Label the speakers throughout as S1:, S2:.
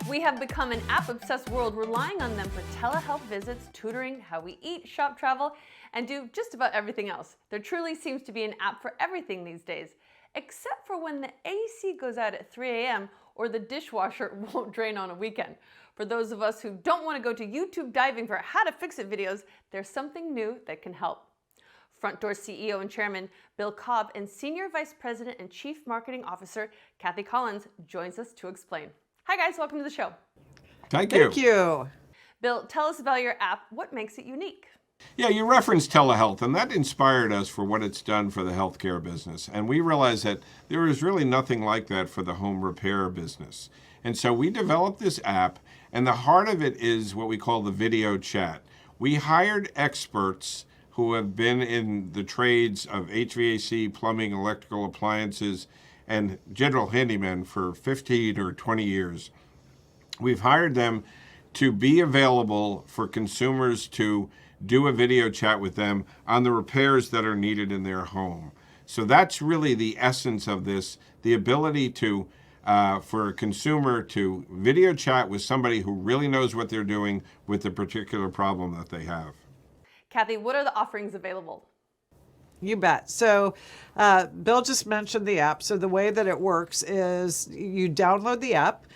S1: We have become an app-obsessed world, relying on them for telehealth visits, tutoring, how we eat, shop, travel, and do just about everything else. There truly seems to be an app for everything these days, except for when the AC goes out at 3 a.m. or the dishwasher won't drain on a weekend. For those of us who don't want to go to YouTube diving for how to fix it videos, there's something new that can help. Frontdoor CEO and Chairman Bill Cobb and Senior Vice President and Chief Marketing Officer Kathy Collins joins us to explain. Hi guys, welcome to the show.
S2: Thank you.
S3: Thank you.
S1: Bill, tell us about your app. What makes it unique?
S2: Yeah, you referenced telehealth, and that inspired us for what it's done for the healthcare business. And we realized that there is really nothing like that for the home repair business. And so we developed this app, and the heart of it is what we call the video chat. We hired experts who have been in the trades of HVAC, plumbing, electrical appliances, and general handymen for 15 or 20 years. We've hired them to be available for consumers to do a video chat with them on the repairs that are needed in their home. So that's really the essence of this, the ability to for a consumer to video chat with somebody who really knows what they're doing with the particular problem that they have.
S1: Kathy, what are the offerings available?
S3: You bet. So Bill just mentioned the app. So the way that it works is you download the app,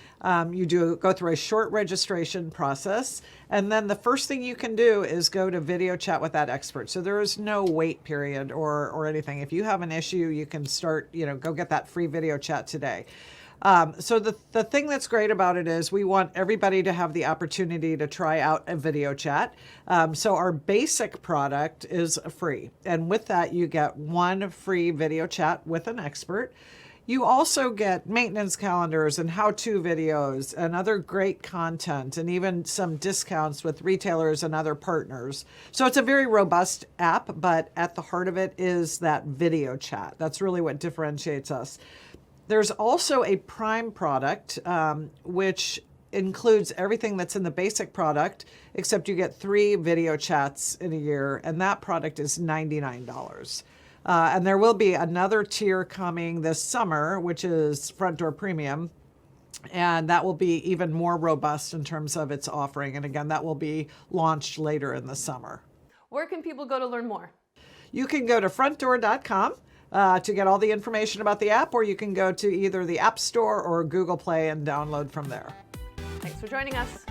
S3: you go through a short registration process, and then the first thing you can do is go to video chat with that expert. So there is no wait period or anything. If you have an issue, you can start, go get that free video chat today. So the thing that's great about it is we want everybody to have the opportunity to try out a video chat. So our basic product is free. And with that, you get one free video chat with an expert. You also get maintenance calendars and how-to videos and other great content and even some discounts with retailers and other partners. So it's a very robust app, but at the heart of it is that video chat. That's really what differentiates us. There's also a Prime product, which includes everything that's in the basic product, except you get 3 video chats in a year, and that product is $99. And there will be another tier coming this summer, which is Frontdoor Premium, and that will be even more robust in terms of its offering. And again, that will be launched later in the summer.
S1: Where can people go to learn more?
S3: You can go to frontdoor.com. To get all the information about the app, or you can go to either the App Store or Google Play and download from there.
S1: Thanks for joining us.